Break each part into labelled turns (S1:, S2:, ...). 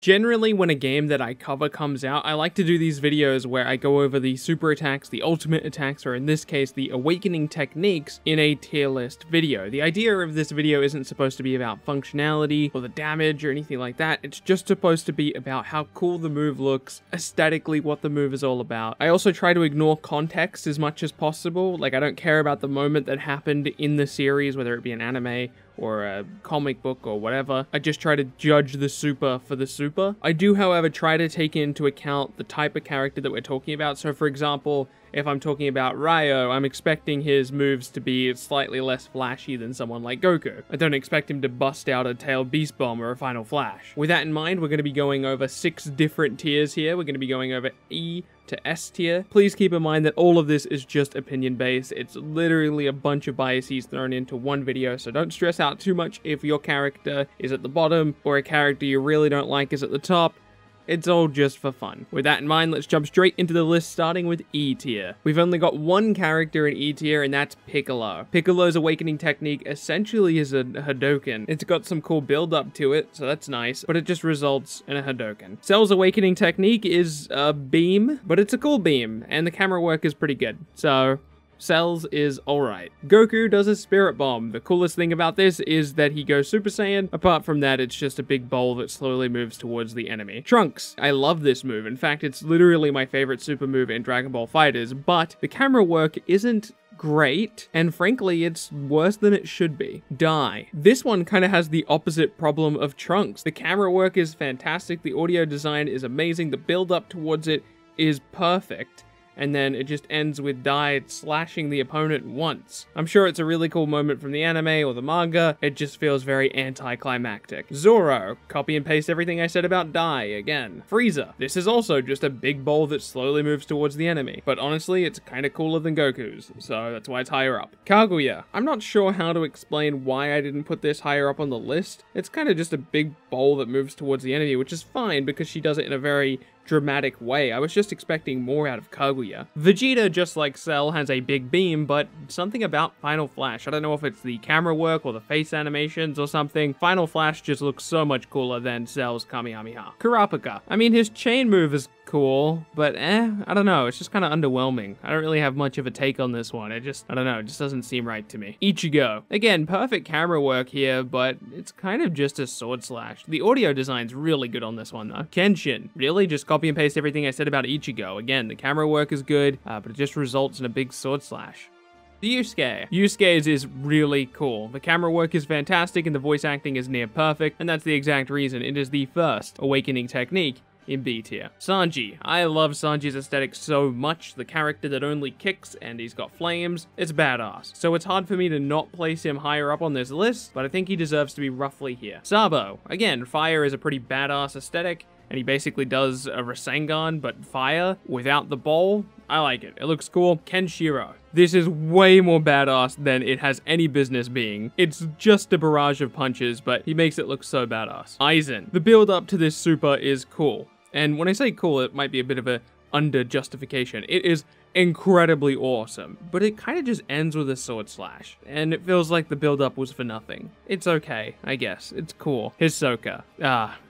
S1: Generally, when a game that I cover comes out, I like to do these videos where I go over the super attacks, the ultimate attacks, or in this case, the awakening techniques in a tier list video. The idea of this video isn't supposed to be about functionality or the damage or anything like that. It's just supposed to be about how cool the move looks, aesthetically what the move is all about. I also try to ignore context as much as possible. Like, I don't care about the moment that happened in the series, whether it be an anime or a comic book or whatever. I just try to judge the super for the super. I do, however, try to take into account the type of character that we're talking about. So for example, if I'm talking about Ryo, I'm expecting his moves to be slightly less flashy than someone like Goku. I don't expect him to bust out a tailed beast bomb or a final flash. With that in mind, we're going to be going over 6 different tiers here. We're going to be going over E to S tier. Please keep in mind that all of this is just opinion based. It's literally a bunch of biases thrown into one video, so don't stress out too much if your character is at the bottom or a character you really don't like is at the top. It's all just for fun. With that in mind, let's jump straight into the list, starting with E tier. We've only got one character in E tier, and that's Piccolo. Piccolo's awakening technique essentially is a Hadouken. It's got some cool build up to it, so that's nice, but it just results in a Hadouken. Cell's awakening technique is a beam, but it's a cool beam, and the camera work is pretty good, so Cell's is alright. Goku does a Spirit Bomb. The coolest thing about this is that he goes Super Saiyan. Apart from that, it's just a big bowl that slowly moves towards the enemy. Trunks. I love this move. In fact, it's literally my favorite super move in Dragon Ball FighterZ, but the camera work isn't great, and frankly, it's worse than it should be. Die. This one kind of has the opposite problem of Trunks. The camera work is fantastic, the audio design is amazing, the build up towards it is perfect, and then it just ends with Die slashing the opponent once. I'm sure it's a really cool moment from the anime or the manga, it just feels very anticlimactic. Zorro. Copy and paste everything I said about Die again. Frieza. This is also just a big bowl that slowly moves towards the enemy, but honestly, it's kind of cooler than Goku's, so that's why it's higher up. Kaguya. I'm not sure how to explain why I didn't put this higher up on the list. It's kind of just a big bowl that moves towards the enemy, which is fine because she does it in a very dramatic way. I was just expecting more out of Kaguya. Vegeta, just like Cell, has a big beam, but something about Final Flash. I don't know if it's the camera work or the face animations or something. Final Flash just looks so much cooler than Cell's Kamehameha. Kurapika. I mean, his chain move is cool, but I don't know, it's just kind of underwhelming. I don't really have much of a take on this one. I don't know, it just doesn't seem right to me. Ichigo. Again, perfect camera work here, but it's kind of just a sword slash. The audio design's really good on this one though. Kenshin. Really? Just copy and paste everything I said about Ichigo. Again, the camera work is good, but it just results in a big sword slash. Yusuke. Yusuke's is really cool. The camera work is fantastic and the voice acting is near perfect, and that's the exact reason it is the first awakening technique in B tier. Sanji. I love Sanji's aesthetic so much. The character that only kicks and he's got flames. It's badass. So it's hard for me to not place him higher up on this list, but I think he deserves to be roughly here. Sabo. Again, fire is a pretty badass aesthetic, and he basically does a Rasengan, but fire without the bowl. I like it. It looks cool. Kenshiro. This is way more badass than it has any business being. It's just a barrage of punches, but he makes it look so badass. Aizen. The build up to this super is cool. And when I say cool, it might be a bit of a under justification. It is incredibly awesome, but it kind of just ends with a sword slash, and it feels like the build-up was for nothing. It's okay, I guess. It's cool. Hisoka.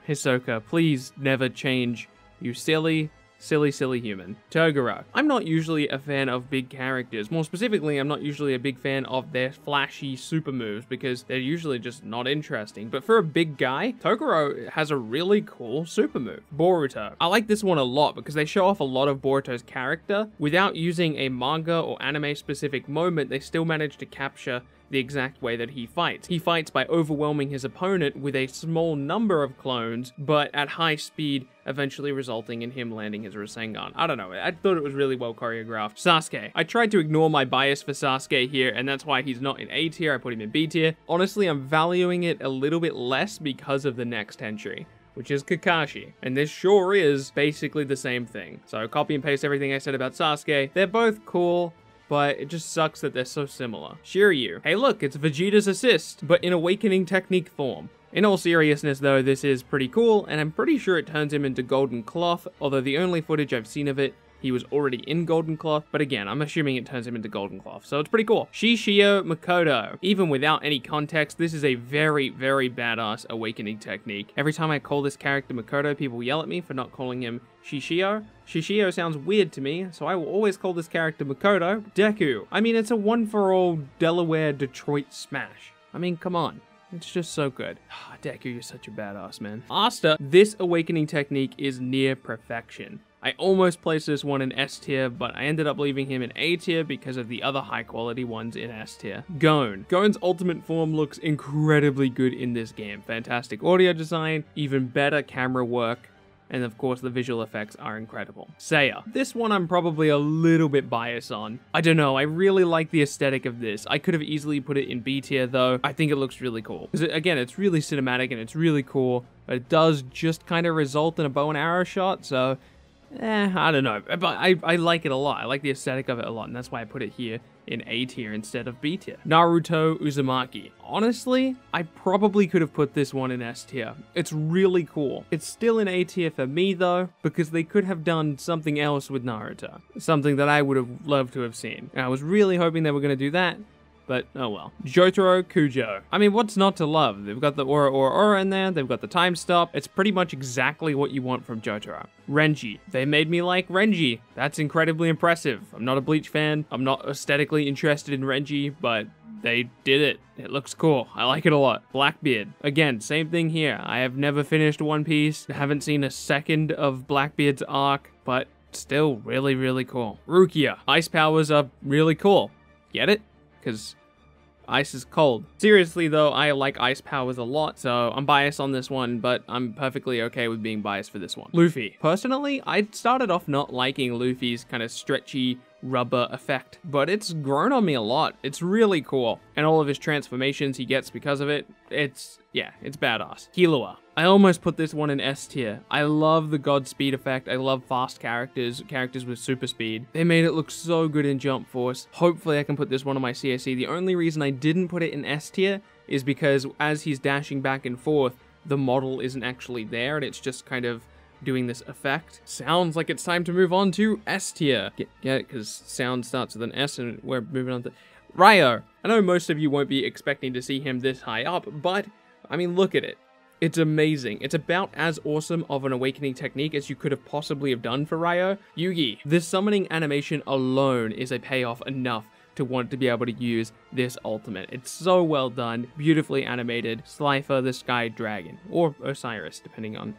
S1: Hisoka, please never change, you silly human. Toguro. I'm not usually a fan of big characters. More specifically, I'm not usually a big fan of their flashy super moves because they're usually just not interesting. But for a big guy, Toguro has a really cool super move. Boruto. I like this one a lot because they show off a lot of Boruto's character. Without using a manga or anime specific moment, they still manage to capture the exact way that he fights. He fights by overwhelming his opponent with a small number of clones, but at high speed, eventually resulting in him landing his Rasengan. I don't know, I thought it was really well choreographed. Sasuke. I tried to ignore my bias for Sasuke here, and that's why he's not in A tier, I put him in B tier. Honestly, I'm valuing it a little bit less because of the next entry, which is Kakashi. And this sure is basically the same thing. So copy and paste everything I said about Sasuke. They're both cool, but it just sucks that they're so similar. Shiryu. Hey look, it's Vegeta's assist, but in awakening technique form. In all seriousness though, this is pretty cool, and I'm pretty sure it turns him into golden cloth, although the only footage I've seen of it, he he was already in Golden Cloth, but again, I'm assuming it turns him into Golden Cloth, so it's pretty cool. Shishio Makoto. Even without any context, this is a very, very badass awakening technique. Every time I call this character Makoto, people yell at me for not calling him Shishio. Shishio sounds weird to me, so I will always call this character Makoto. Deku. I mean, it's a one-for-all Delaware-Detroit smash. I mean, come on. It's just so good. Deku, you're such a badass, man. Asta, this awakening technique is near perfection. I almost placed this one in S tier, but I ended up leaving him in A tier because of the other high quality ones in S tier. Gon. Gon's ultimate form looks incredibly good in this game. Fantastic audio design, even better camera work, and of course the visual effects are incredible. Seiya. This one I'm probably a little bit biased on. I don't know, I really like the aesthetic of this. I could have easily put it in B tier though. I think it looks really cool. Because again, it's really cinematic and it's really cool, but it does just kind of result in a bow and arrow shot, so I don't know, but I like it a lot. I like the aesthetic of it a lot, and that's why I put it here in A tier instead of B tier. Naruto Uzumaki. Honestly, I probably could have put this one in S tier. It's really cool. It's still in A tier for me though, because they could have done something else with Naruto. Something that I would have loved to have seen. And I was really hoping they were going to do that, but oh well. Jotaro Kujo. I mean, what's not to love? They've got the Aura in there, they've got the time stop. It's pretty much exactly what you want from Jotaro. Renji. They made me like Renji. That's incredibly impressive. I'm not a Bleach fan. I'm not aesthetically interested in Renji, but they did it. It looks cool. I like it a lot. Blackbeard. Again, same thing here. I have never finished One Piece. Haven't seen a second of Blackbeard's arc, but still really, really cool. Rukia. Ice powers are really cool. Get it? Because ice is cold. Seriously though, I like ice powers a lot, so I'm biased on this one, but I'm perfectly okay with being biased for this one. Luffy. Personally, I started off not liking Luffy's kind of stretchy rubber effect, but it's grown on me a lot. It's really cool. And all of his transformations he gets because of it, it's badass. Kilauea. I almost put this one in S tier. I love the God Speed effect. I love fast characters with super speed. They made it look so good in Jump Force. Hopefully I can put this one on my CSE. The only reason I didn't put it in S tier is because as he's dashing back and forth, the model isn't actually there and it's just kind of doing this effect. Sounds like it's time to move on to S tier. Get it? Because sound starts with an S and we're moving on to Ryo. I know most of you won't be expecting to see him this high up, but I mean, look at it. It's amazing. It's about as awesome of an awakening technique as you could have possibly have done for Ryo. Yugi. This summoning animation alone is a payoff enough to want to be able to use this ultimate. It's so well done, beautifully animated. Slifer the Sky Dragon, or Osiris, depending on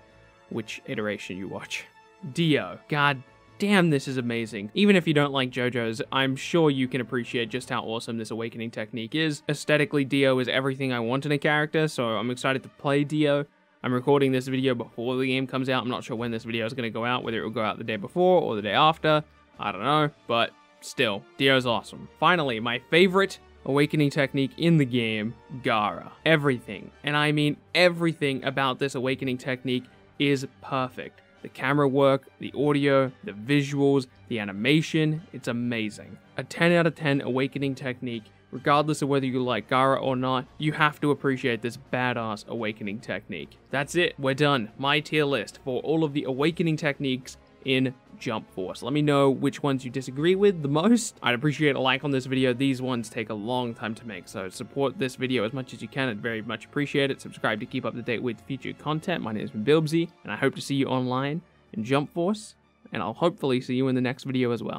S1: which iteration you watch. Dio. God damn, this is amazing. Even if you don't like JoJo's, I'm sure you can appreciate just how awesome this awakening technique is. Aesthetically, Dio is everything I want in a character, so I'm excited to play Dio. I'm recording this video before the game comes out. I'm not sure when this video is going to go out, whether it will go out the day before or the day after. I don't know, but still, Dio's awesome. Finally, my favorite awakening technique in the game, Gaara. Everything, and I mean everything about this awakening technique is perfect. The camera work, the audio, the visuals, the animation, it's amazing. A 10 out of 10 awakening technique. Regardless of whether you like Gaara or not, you have to appreciate this badass awakening technique. That's it, we're done. My tier list for all of the awakening techniques in Jump Force. Let me know which ones you disagree with the most. I'd appreciate a like on this video. These ones take a long time to make, so support this video as much as you can. I'd very much appreciate it. Subscribe to keep up to date with future content. My name has been Bilbzy, and I hope to see you online in Jump Force, and I'll hopefully see you in the next video as well.